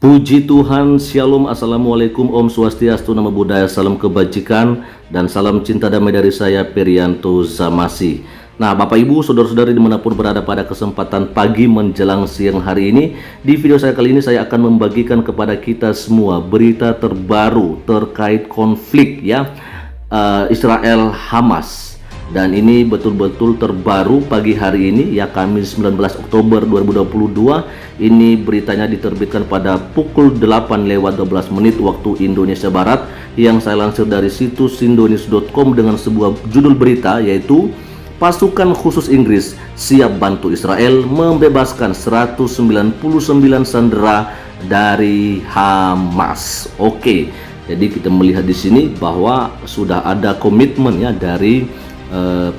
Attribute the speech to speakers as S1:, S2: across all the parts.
S1: Puji Tuhan, Shalom, Assalamualaikum, Om Swastiastu, Namo Buddhaya, Salam Kebajikan, dan salam cinta damai dari saya, Perianto Zamasi. Nah, Bapak Ibu, Saudara-saudari dimanapun berada pada kesempatan pagi menjelang siang hari ini, di video saya kali ini saya akan membagikan kepada kita semua berita terbaru terkait konflik Israel Hamas. Dan ini betul-betul terbaru pagi hari ini ya, Kamis 19 Oktober 2022. Ini beritanya diterbitkan pada pukul 8:12 waktu Indonesia Barat, yang saya lansir dari situs indonews.com dengan sebuah judul berita yaitu pasukan khusus Inggris siap bantu Israel membebaskan 199 sandera dari Hamas. Oke, jadi kita melihat di sini bahwa sudah ada komitmen ya dari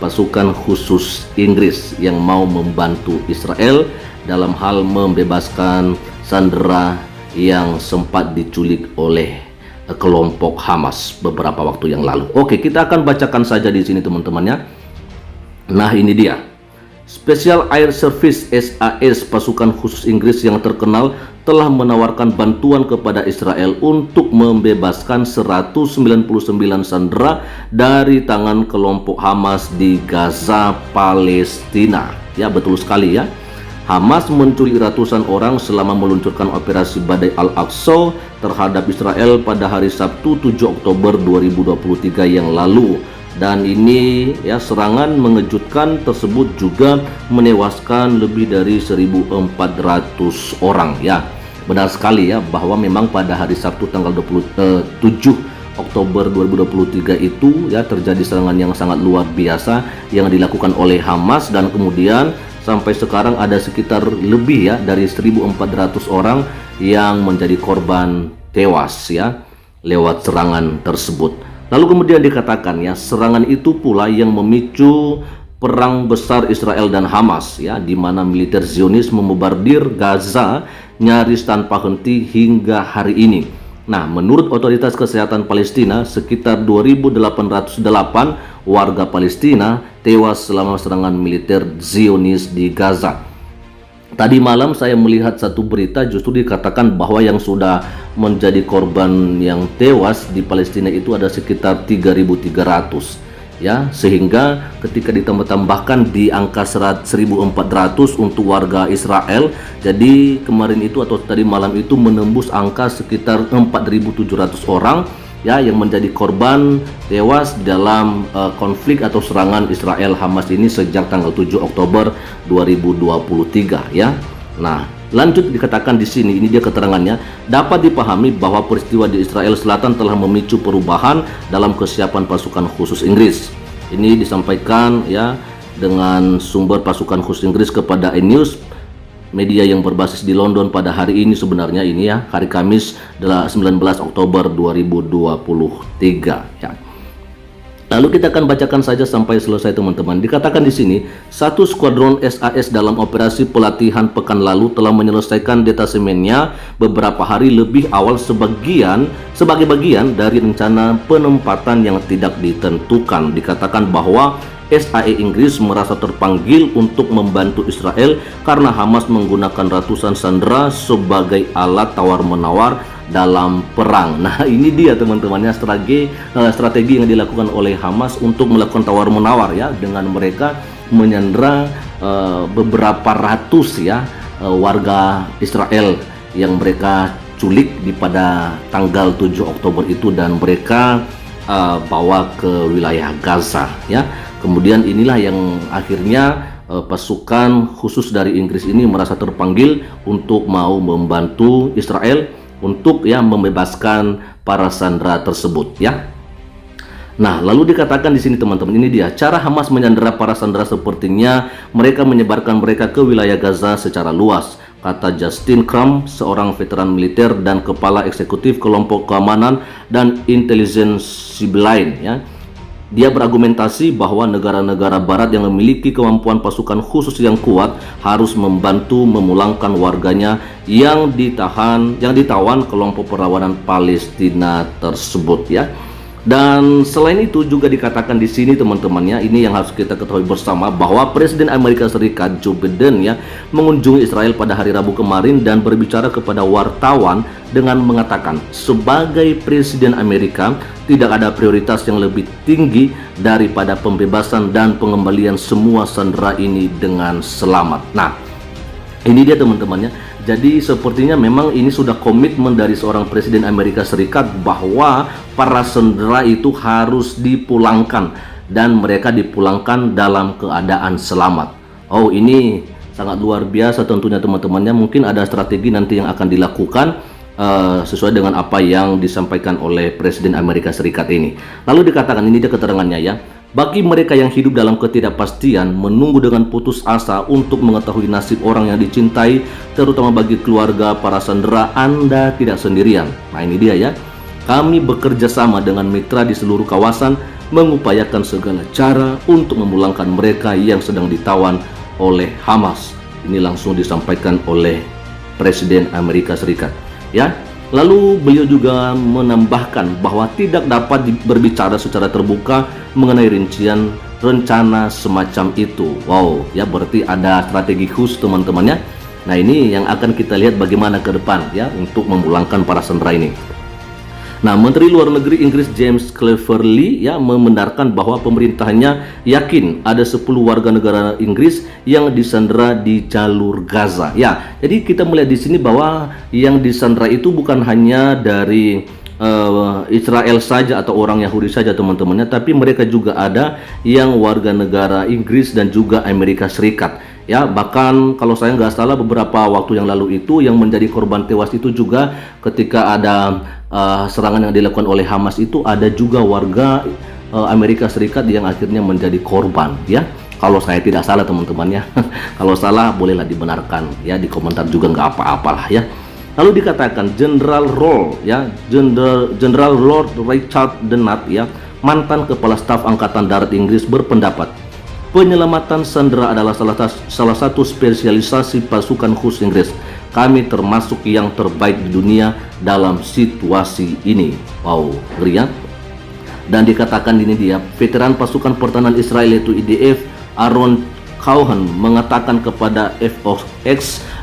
S1: pasukan khusus Inggris yang mau membantu Israel dalam hal membebaskan sandera yang sempat diculik oleh kelompok Hamas beberapa waktu yang lalu. Oke, kita akan bacakan saja di sini teman-teman ya. Nah, ini dia. Special Air Service SAS, pasukan khusus Inggris yang terkenal, telah menawarkan bantuan kepada Israel untuk membebaskan 199 sandera dari tangan kelompok Hamas di Gaza, Palestina. Ya, betul sekali ya. Hamas menculik ratusan orang selama meluncurkan operasi Badai Al-Aqsa terhadap Israel pada hari Sabtu 7 Oktober 2023 yang lalu. Dan ini ya, serangan mengejutkan tersebut juga menewaskan lebih dari 1.400 orang ya. Benar sekali ya, bahwa memang pada hari Sabtu tanggal 27 Oktober 2023 itu ya terjadi serangan yang sangat luar biasa yang dilakukan oleh Hamas, dan kemudian sampai sekarang ada sekitar lebih ya dari 1.400 orang yang menjadi korban tewas ya lewat serangan tersebut. Lalu kemudian dikatakan ya, serangan itu pula yang memicu perang besar Israel dan Hamas ya, di mana militer Zionis memombardir Gaza nyaris tanpa henti hingga hari ini. Nah, menurut otoritas kesehatan Palestina, sekitar 2.808 warga Palestina tewas selama serangan militer Zionis di Gaza. Tadi malam saya melihat satu berita, justru dikatakan bahwa yang sudah menjadi korban yang tewas di Palestina itu ada sekitar 3.300 ya, sehingga ketika ditambahkan di angka 1.400 untuk warga Israel, jadi kemarin itu atau tadi malam itu menembus angka sekitar 4.700 orang ya yang menjadi korban tewas dalam konflik atau serangan Israel Hamas ini sejak tanggal 7 Oktober 2023 ya. Nah, lanjut dikatakan di sini, ini dia keterangannya, dapat dipahami bahwa peristiwa di Israel Selatan telah memicu perubahan dalam kesiapan pasukan khusus Inggris. Ini disampaikan ya dengan sumber pasukan khusus Inggris kepada iNews, media yang berbasis di London pada hari ini, sebenarnya ini ya, hari Kamis 19 Oktober 2023 ya. Lalu kita akan bacakan saja sampai selesai teman-teman. Dikatakan di sini, satu skuadron SAS dalam operasi pelatihan pekan lalu telah menyelesaikan detasemennya beberapa hari lebih awal sebagai bagian dari rencana penempatan yang tidak ditentukan. Dikatakan bahwa SAE Inggris merasa terpanggil untuk membantu Israel karena Hamas menggunakan ratusan sandera sebagai alat tawar-menawar dalam perang. Nah, ini dia teman-temannya strategi yang dilakukan oleh Hamas untuk melakukan tawar-menawar ya, dengan mereka menyandera beberapa ratus ya warga Israel yang mereka culik di pada tanggal 7 Oktober itu, dan mereka bawa ke wilayah Gaza ya. Kemudian inilah yang akhirnya pasukan khusus dari Inggris ini merasa terpanggil untuk mau membantu Israel untuk ya membebaskan para sandera tersebut ya. Nah, lalu dikatakan di sini teman-teman, ini dia cara Hamas menyandera para sandera, sepertinya mereka menyebarkan mereka ke wilayah Gaza secara luas, kata Justin Crum, seorang veteran militer dan kepala eksekutif kelompok keamanan dan intelijensi sipil lain ya. Dia berargumentasi bahwa negara-negara barat yang memiliki kemampuan pasukan khusus yang kuat harus membantu memulangkan warganya yang ditawan kelompok perlawanan Palestina tersebut ya. Dan selain itu juga dikatakan di sini teman-temannya, ini yang harus kita ketahui bersama bahwa Presiden Amerika Serikat Joe Biden ya mengunjungi Israel pada hari Rabu kemarin dan berbicara kepada wartawan dengan mengatakan sebagai Presiden Amerika tidak ada prioritas yang lebih tinggi daripada pembebasan dan pengembalian semua sandera ini dengan selamat. Nah, ini dia teman-temannya. Jadi sepertinya memang ini sudah komitmen dari seorang Presiden Amerika Serikat bahwa para sandera itu harus dipulangkan dan mereka dipulangkan dalam keadaan selamat. Oh, ini sangat luar biasa tentunya teman-temannya. Mungkin ada strategi nanti yang akan dilakukan sesuai dengan apa yang disampaikan oleh Presiden Amerika Serikat ini. Lalu dikatakan, ini dia keterangannya ya. Bagi mereka yang hidup dalam ketidakpastian, menunggu dengan putus asa untuk mengetahui nasib orang yang dicintai, terutama bagi keluarga para sandera, Anda tidak sendirian. Nah, ini dia ya. Kami bekerja sama dengan mitra di seluruh kawasan, mengupayakan segala cara untuk memulangkan mereka yang sedang ditawan oleh Hamas. Ini langsung disampaikan oleh Presiden Amerika Serikat. Ya. Lalu beliau juga menambahkan bahwa tidak dapat berbicara secara terbuka mengenai rincian rencana semacam itu. Wow, ya berarti ada strategi khusus teman-temannya. Nah, ini yang akan kita lihat bagaimana ke depan ya untuk memulangkan para sandera ini. Nah, Menteri Luar Negeri Inggris James Cleverly ya membenarkan bahwa pemerintahnya yakin ada 10 warga negara Inggris yang disandera di jalur Gaza. Ya, jadi kita melihat di sini bahwa yang disandera itu bukan hanya dari Israel saja atau orang Yahudi saja teman-temannya, tapi mereka juga ada yang warga negara Inggris dan juga Amerika Serikat. Ya, bahkan kalau saya nggak salah beberapa waktu yang lalu itu yang menjadi korban tewas itu juga ketika ada serangan yang dilakukan oleh Hamas itu ada juga warga Amerika Serikat yang akhirnya menjadi korban ya. Kalau saya tidak salah teman-teman ya. Kalau salah bolehlah dibenarkan ya di komentar juga, nggak apa-apalah ya. Lalu dikatakan General Lord Richard Denat ya, mantan kepala staf angkatan darat Inggris berpendapat penyelamatan sandera adalah salah satu spesialisasi pasukan khusus Inggris. Kami termasuk yang terbaik di dunia dalam situasi ini. Wow, ngeri ya. Dan dikatakan ini dia, veteran pasukan pertahanan Israel yaitu IDF Aaron Cohen mengatakan kepada Fox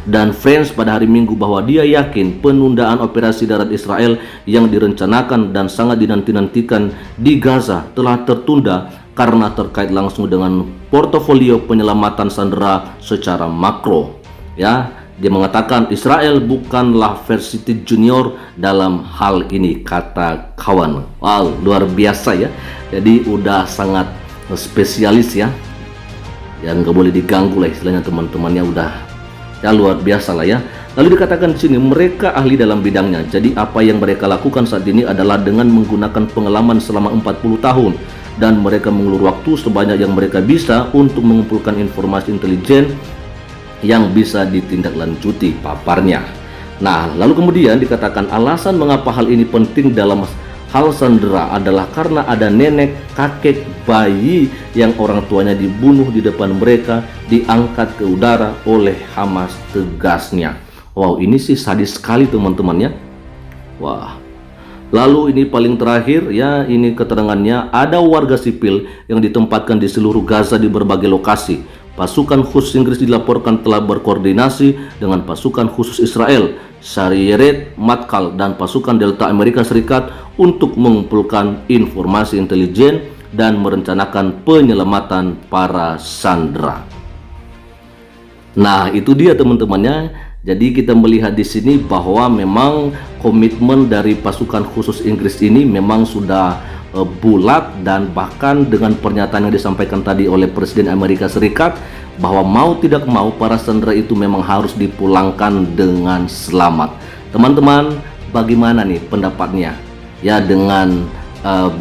S1: dan Friends pada hari Minggu bahwa dia yakin penundaan operasi darat Israel yang direncanakan dan sangat dinanti-nantikan di Gaza telah tertunda karena terkait langsung dengan portofolio penyelamatan sandera secara makro. Ya, dia mengatakan Israel bukanlah versi junior dalam hal ini, kata kawan. Wow, luar biasa ya. Jadi udah sangat spesialis ya. Yang nggak boleh diganggu lah istilahnya teman-temannya, udah ya luar biasa lah ya. Lalu dikatakan di sini mereka ahli dalam bidangnya. Jadi apa yang mereka lakukan saat ini adalah dengan menggunakan pengalaman selama 40 tahun dan mereka mengulur waktu sebanyak yang mereka bisa untuk mengumpulkan informasi intelijen yang bisa ditindaklanjuti, paparnya. Nah, lalu kemudian dikatakan alasan mengapa hal ini penting dalam hal sandera adalah karena ada nenek, kakek, bayi yang orang tuanya dibunuh di depan mereka, diangkat ke udara oleh Hamas, tegasnya. Wow, ini sih sadis sekali teman-teman ya. Wah. Lalu ini paling terakhir ya, ini keterangannya ada warga sipil yang ditempatkan di seluruh Gaza di berbagai lokasi. Pasukan khusus Inggris dilaporkan telah berkoordinasi dengan pasukan khusus Israel, Sayeret Matkal dan pasukan Delta Amerika Serikat untuk mengumpulkan informasi intelijen dan merencanakan penyelamatan para sandera. Nah, itu dia teman-temannya. Jadi kita melihat di sini bahwa memang komitmen dari pasukan khusus Inggris ini memang sudah bulat, dan bahkan dengan pernyataan yang disampaikan tadi oleh Presiden Amerika Serikat bahwa mau tidak mau para sandera itu memang harus dipulangkan dengan selamat. Teman-teman, bagaimana nih pendapatnya ya dengan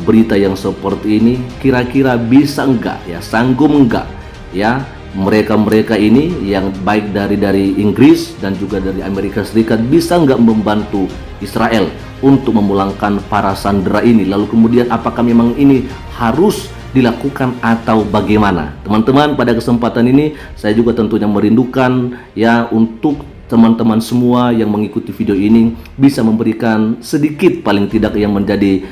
S1: berita yang seperti ini? Kira-kira bisa enggak ya, sanggup enggak ya mereka ini yang baik dari Inggris dan juga dari Amerika Serikat bisa nggak membantu Israel untuk memulangkan para sandera ini? Lalu kemudian apakah memang ini harus dilakukan atau bagaimana? Teman-teman, pada kesempatan ini saya juga tentunya merindukan ya untuk teman-teman semua yang mengikuti video ini bisa memberikan sedikit paling tidak yang menjadi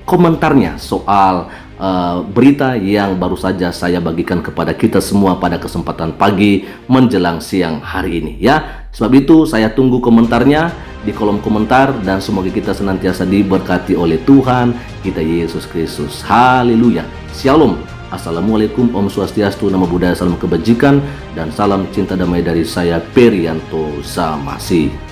S1: komentarnya soal berita yang baru saja saya bagikan kepada kita semua pada kesempatan pagi menjelang siang hari ini ya. Sebab itu saya tunggu komentarnya di kolom komentar, dan semoga kita senantiasa diberkati oleh Tuhan kita Yesus Kristus. Haleluya. Shalom. Assalamualaikum, Om Swastiastu, Namo Buddhaya, salam kebajikan dan salam cinta damai dari saya Perianto Zamasi.